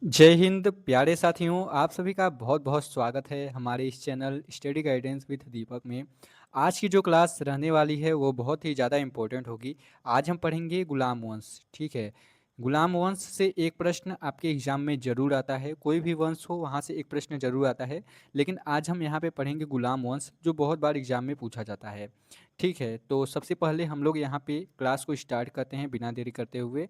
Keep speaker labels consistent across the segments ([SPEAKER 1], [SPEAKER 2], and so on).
[SPEAKER 1] जय हिंद प्यारे साथियों, आप सभी का बहुत बहुत स्वागत है हमारे इस चैनल स्टडी गाइडेंस विद दीपक में। आज की जो क्लास रहने वाली है वो बहुत ही ज़्यादा इम्पोर्टेंट होगी। आज हम पढ़ेंगे गुलाम वंश। ठीक है, गुलाम वंश से एक प्रश्न आपके एग्जाम में ज़रूर आता है, कोई भी वंश हो वहाँ से एक प्रश्न ज़रूर आता है। लेकिन आज हम यहाँ पे पढ़ेंगे गुलाम वंश, जो बहुत बार एग्जाम में पूछा जाता है। ठीक है, तो सबसे पहले हम लोग यहाँ पे क्लास को स्टार्ट करते हैं बिना देरी करते हुए।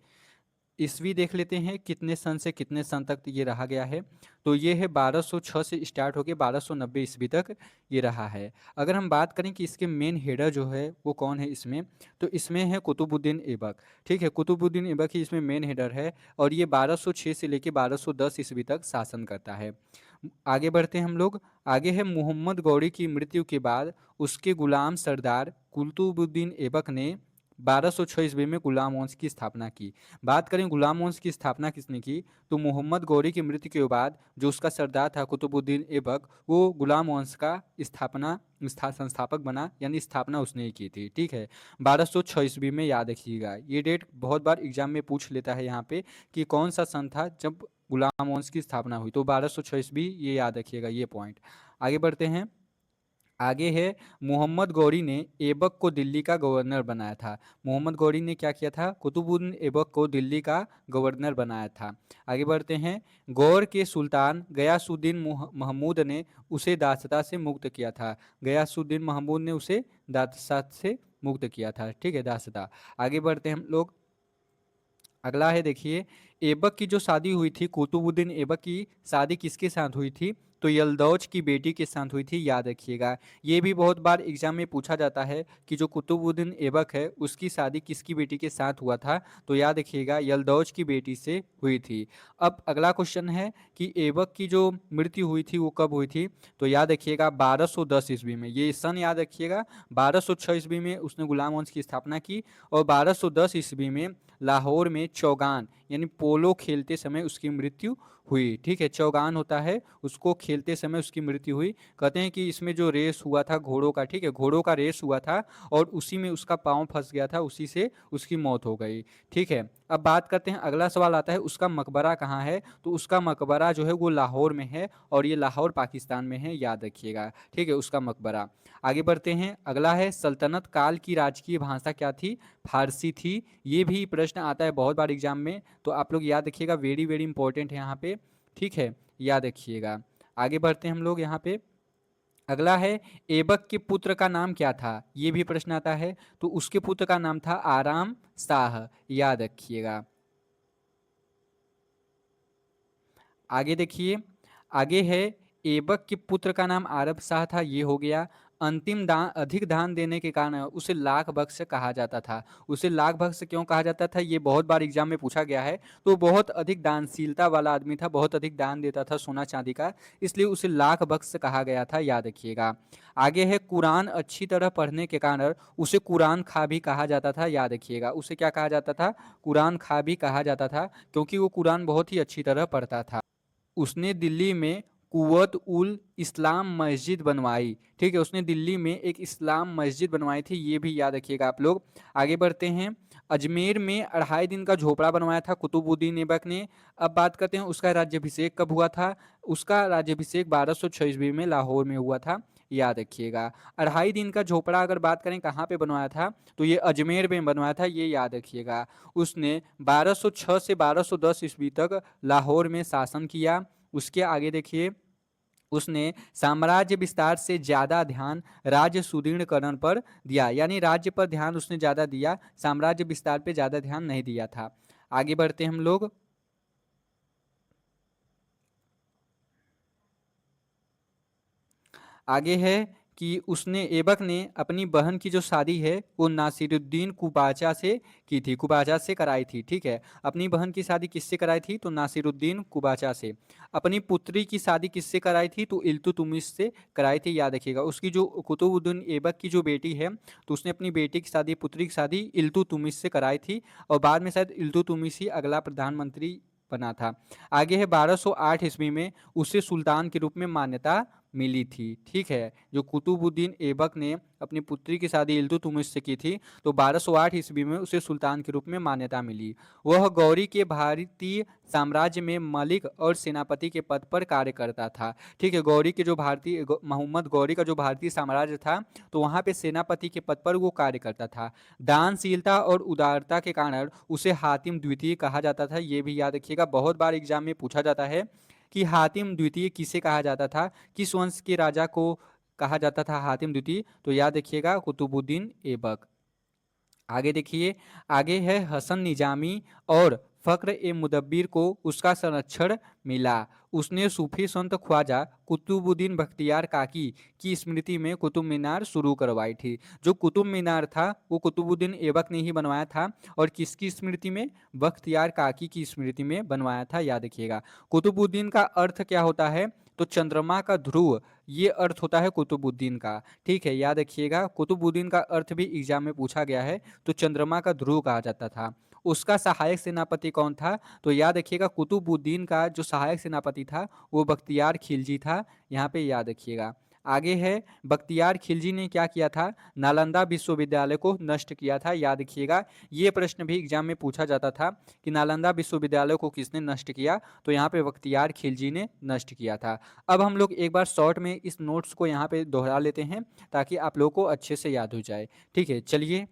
[SPEAKER 1] ईस्वी देख लेते हैं कितने सन से कितने सन तक ये रहा गया है। तो ये है 1206 से स्टार्ट होकर 1290 ईस्वी तक ये रहा है। अगर हम बात करें कि इसके मेन हेडर जो है वो कौन है इसमें, तो इसमें है कुतुबुद्दीन ऐबक। ठीक है, कुतुबुद्दीन ऐबक ही इसमें मेन हेडर है और ये 1206 से लेकर 1210 ईस्वी तक शासन करता है। आगे बढ़ते हैं हम लोग। आगे है मोहम्मद गौरी की मृत्यु के बाद उसके गुलाम सरदार कुतुबुद्दीन ऐबक ने 1206 ईस्वी में गुलाम वंश की स्थापना की। बात करें गुलाम वंश की स्थापना किसने की, तो मोहम्मद गौरी की मृत्यु के बाद जो उसका सरदार था कुतुबुद्दीन ऐबक, वो गुलाम वंश का संस्थापक बना, यानी स्थापना उसने ही की थी। ठीक है, 1206 ईस्वी में, याद रखिएगा ये डेट बहुत बार एग्जाम में पूछ लेता है यहाँ पे कि कौन सा सन था जब गुलाम वंश की स्थापना हुई, तो 1206 ईस्वी, ये याद रखिएगा ये पॉइंट। आगे बढ़ते हैं। आगे है मोहम्मद गौरी ने ऐबक को दिल्ली का गवर्नर बनाया था। मोहम्मद गौरी ने क्या किया था, कुतुबुद्दीन ऐबक को दिल्ली का गवर्नर बनाया था। आगे बढ़ते हैं। गौर के सुल्तान गयासुद्दीन महमूद ने उसे दासता से मुक्त किया था। गयासुद्दीन महमूद ने उसे दासता से मुक्त किया था। ठीक है, दासता। आगे बढ़ते हैं हम लोग। अगला है, देखिए, ऐबक की जो शादी हुई थी, कुतुबुद्दीन ऐबक की शादी किसके साथ हुई थी, तो यलदौज की बेटी के साथ हुई थी, याद रखिएगा। ये भी बहुत बार एग्जाम में पूछा जाता है कि जो कुतुबुद्दीन ऐबक है उसकी शादी किसकी बेटी के साथ हुआ था, तो याद रखिएगा यलदौज की बेटी से हुई थी। अब अगला क्वेश्चन है कि ऐबक की जो मृत्यु हुई थी वो कब हुई थी, तो याद रखिएगा 1210 ईस्वी में। ये सन याद रखिएगा, 1206 ईस्वी में उसने गुलाम वंश की स्थापना की और 1210 ईस्वी में लाहौर में चौगान यानी पोलो खेलते समय उसकी मृत्यु हुई। ठीक है, चौगान होता है, उसको खेलते समय उसकी मृत्यु हुई। कहते हैं कि इसमें जो रेस हुआ था घोड़ों का, ठीक है, घोड़ों का रेस हुआ था और उसी में उसका पाँव फंस गया था, उसी से उसकी मौत हो गई। ठीक है, अब बात करते हैं, अगला सवाल आता है उसका मकबरा कहाँ है, तो उसका मकबरा जो है वो लाहौर में है और ये लाहौर पाकिस्तान में है, याद रखिएगा। ठीक है, उसका मकबरा। आगे बढ़ते हैं। अगला है सल्तनत काल की राजकीय भाषा क्या थी, फारसी थी। ये भी प्रश्न आता है बहुत बार एग्जाम में, तो आप लोग याद रखिएगा, वेरी वेरी इंपॉर्टेंट है यहाँ पे। ठीक है, याद रखिएगा। आगे बढ़ते हैं हम लोग यहाँ पे। अगला है ऐबक के पुत्र का नाम क्या था, ये भी प्रश्न आता है, तो उसके पुत्र का नाम था आराम शाह, याद रखिएगा। आगे देखिए। आगे है ऐबक के पुत्र का नाम आरब शाह था, ये हो गया। अंतिम दान, अधिक दान देने के कारण उसे लाख बख्श कहा जाता था। उसे लाख बख्श क्यों कहा जाता था, ये बहुत बार एग्जाम में पूछा गया है। तो बहुत अधिक दानशीलता वाला आदमी था, बहुत अधिक दान देता था सोना चांदी का, इसलिए उसे लाख बख्श कहा गया था, याद रखिएगा। आगे है कुरान अच्छी तरह पढ़ने के कारण उसे कुरान खा भी कहा जाता था, याद रखिएगा। उसे क्या कहा जाता था, कुरान खा भी कहा जाता था, क्योंकि वो कुरान बहुत ही अच्छी तरह पढ़ता था। उसने दिल्ली में कुव्वत उल इस्लाम मस्जिद बनवाई। ठीक है, उसने दिल्ली में एक इस्लाम मस्जिद बनवाई थी, ये भी याद रखिएगा आप लोग। आगे बढ़ते हैं। अजमेर में 2.5 दिन का झोपड़ा बनवाया था कुतुबुद्दीन ऐबक ने। अब बात करते हैं उसका राज्याभिषेक कब हुआ था। उसका राज्याभिषेक 1206 ईस्वी में लाहौर में हुआ था, याद रखिएगा। 2.5 दिन का झोपड़ा अगर बात करें कहाँ पे बनवाया था, तो ये अजमेर में बनवाया था, ये याद रखिएगा। उसने 1206 से 1210 ईस्वी तक लाहौर में शासन किया। उसके आगे देखिए, उसने साम्राज्य विस्तार से ज्यादा ध्यान राज्य सुदृढ़ीकरण पर दिया, यानी राज्य पर ध्यान उसने ज्यादा दिया, साम्राज्य विस्तार पे ज्यादा ध्यान नहीं दिया था। आगे बढ़ते हम लोग। आगे है कि उसने ऐबक ने अपनी बहन की जो शादी है वो नासिरुद्दीन कुबाचा से की थी, कुबाचा से कराई थी। ठीक है, अपनी बहन की शादी किससे कराई थी, तो नासिरुद्दीन कुबाचा से। अपनी पुत्री की शादी किससे कराई थी, तो इल्तुतमिश से कराई थी, याद रखिएगा। उसकी जो कुतुबुद्दीन ऐबक की जो बेटी है, तो उसने अपनी बेटी की शादी, पुत्री की शादी इल्तुतमिश से कराई थी और बाद में शायद इल्तुतमिश ही अगला प्रधानमंत्री बना था। आगे है 1208 ईस्वी में उसे सुल्तान के रूप में मान्यता मिली थी। ठीक है, जो कुतुबुद्दीन ऐबक ने अपनी पुत्री की शादी इल्तुतमिश से की थी, तो 1208 ईस्वी में उसे सुल्तान के रूप में मान्यता मिली। वह गौरी के भारतीय साम्राज्य में मलिक और सेनापति के पद पर कार्य करता था। ठीक है, गौरी के जो भारतीय मोहम्मद गौरी का जो भारतीय साम्राज्य था, तो वहाँ पे सेनापति के पद पर वो कार्य करता था। दानशीलता और उदारता के कारण उसे हातिम द्वितीय कहा जाता था। ये भी याद रखिएगा, बहुत बार एग्जाम में पूछा जाता है कि हातिम द्वितीय किसे कहा जाता था, किस वंश के राजा को कहा जाता था हातिम द्वितीय, तो याद रखिएगा कुतुबुद्दीन ऐबक। आगे देखिए, आगे है हसन निजामी और फक्र ए मुदब्बिर को उसका संरक्षण मिला। उसने सूफी संत ख्वाजा कुतुबुद्दीन बख्तियार काकी की स्मृति में कुतुब मीनार शुरू करवाई थी। जो कुतुब मीनार था वो कुतुबुद्दीन ऐबक ने ही बनवाया था, और किसकी स्मृति में? बख्तियार काकी की स्मृति में बनवाया था, याद रखिएगा। कुतुबुद्दीन का अर्थ क्या होता है? तो चंद्रमा का ध्रुव, ये अर्थ होता है कुतुबुद्दीन का। ठीक है, याद रखिएगा, कुतुबुद्दीन का अर्थ भी एग्जाम में पूछा गया है, तो चंद्रमा का ध्रुव कहा जाता था। उसका सहायक सेनापति कौन था? तो याद रखिएगा, कुतुबुद्दीन का जो सहायक सेनापति था वो बख्तियार खिलजी था। यहाँ पे याद रखिएगा। आगे है, बख्तियार खिलजी ने क्या किया था? नालंदा विश्वविद्यालय को नष्ट किया था, याद रखिएगा। ये प्रश्न भी एग्जाम में पूछा जाता था कि नालंदा विश्वविद्यालय को किसने नष्ट किया, तो यहाँ पे बख्तियार खिलजी ने नष्ट किया था। अब हम लोग एक बार शॉर्ट में इस नोट्स को यहाँ पे दोहरा लेते हैं ताकि आप लोगों को अच्छे से याद हो जाए। ठीक है, चलिए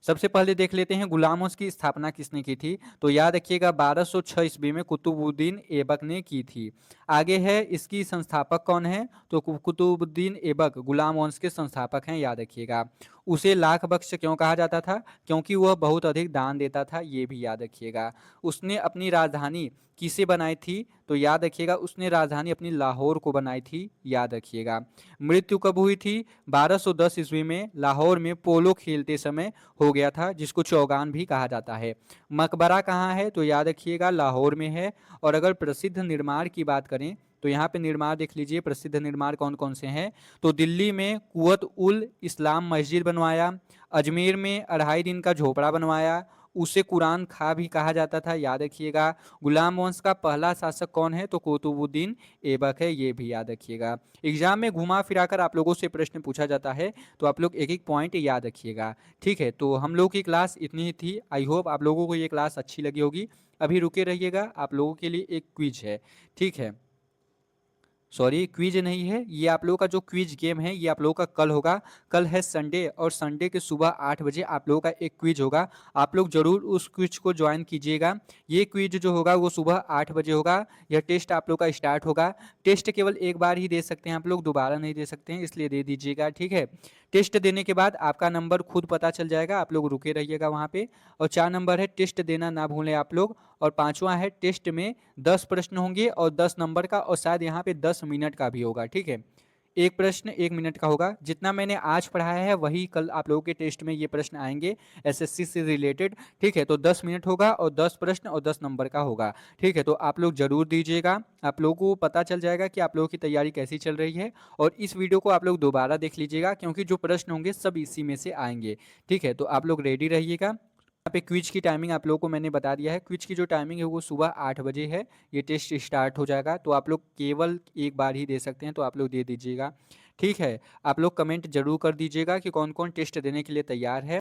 [SPEAKER 1] सबसे पहले देख लेते हैं गुलाम वंश की स्थापना किसने की थी। तो याद रखिएगा 1206 ईस्वी में कुतुबुद्दीन ऐबक ने की थी। आगे है, इसकी संस्थापक कौन है? तो कुतुबुद्दीन ऐबक गुलाम वंश के संस्थापक हैं, याद रखिएगा। उसे लाख बख्श क्यों कहा जाता था? क्योंकि वह बहुत अधिक दान देता था, ये भी याद रखिएगा। उसने अपनी राजधानी किसे बनाई थी? तो याद रखिएगा, उसने राजधानी अपनी लाहौर को बनाई थी, याद रखिएगा। मृत्यु कब हुई थी? 1210 ईस्वी में लाहौर में पोलो खेलते समय हो गया था, जिसको चौगान भी कहा जाता है। मकबरा कहाँ है? तो याद रखिएगा लाहौर में है। और अगर प्रसिद्ध निर्माण की बात करें तो यहाँ पे निर्माण देख लीजिए, प्रसिद्ध निर्माण कौन कौन से हैं। तो दिल्ली में कुवत उल इस्लाम मस्जिद बनवाया, अजमेर में 2.5 दिन का झोपड़ा बनवाया, उसे कुरान खा भी कहा जाता था, याद रखिएगा। गुलाम वंश का पहला शासक कौन है? तो कुतुबुद्दीन ऐबक है, ये भी याद रखिएगा। एग्जाम में घुमा फिराकर आप लोगों से प्रश्न पूछा जाता है, तो आप लोग एक एक पॉइंट याद रखिएगा। ठीक है, तो हम लोग की क्लास इतनी ही थी। आई होप आप लोगों को ये क्लास अच्छी लगी होगी। अभी रुके रहिएगा, आप लोगों के लिए एक क्विज है। ठीक है, सॉरी क्विज नहीं है, ये आप लोगों का जो क्विज गेम है ये आप लोगों का कल होगा। कल है संडे, और संडे के सुबह 8 बजे आप लोगों का एक क्विज होगा। आप लोग जरूर उस क्विज को ज्वाइन कीजिएगा। ये क्विज जो होगा वो सुबह 8 बजे होगा। यह टेस्ट आप लोग का स्टार्ट होगा। टेस्ट केवल एक बार ही दे सकते हैं आप लोग, दोबारा नहीं दे सकते हैं, इसलिए दे दीजिएगा। ठीक है, टेस्ट देने के बाद आपका नंबर खुद पता चल जाएगा, आप लोग रुके रहिएगा वहाँ पे। और 4 नंबर है, टेस्ट देना ना भूलें आप लोग। और 5वां है, टेस्ट में 10 प्रश्न होंगे और 10 नंबर का, और शायद यहाँ पे 10 मिनट का भी होगा। ठीक है, एक प्रश्न 1 मिनट का होगा। जितना मैंने आज पढ़ाया है वही कल आप लोगों के टेस्ट में ये प्रश्न आएंगे एसएससी से रिलेटेड। ठीक है, तो 10 मिनट होगा और 10 प्रश्न और 10 नंबर का होगा। ठीक है, तो आप लोग जरूर दीजिएगा, आप लोगों को पता चल जाएगा कि आप लोगों की तैयारी कैसी चल रही है। और इस वीडियो को आप लोग दोबारा देख लीजिएगा, क्योंकि जो प्रश्न होंगे सब इसी में से आएंगे। ठीक है, तो आप लोग रेडी रहिएगा। यहाँ पे क्विज की टाइमिंग आप लोगों को मैंने बता दिया है। क्विज की जो टाइमिंग है वो सुबह 8 बजे है। ये टेस्ट स्टार्ट हो जाएगा, तो आप लोग केवल एक बार ही दे सकते हैं, तो आप लोग दे दीजिएगा। ठीक है, आप लोग कमेंट जरूर कर दीजिएगा कि कौन कौन टेस्ट देने के लिए तैयार है।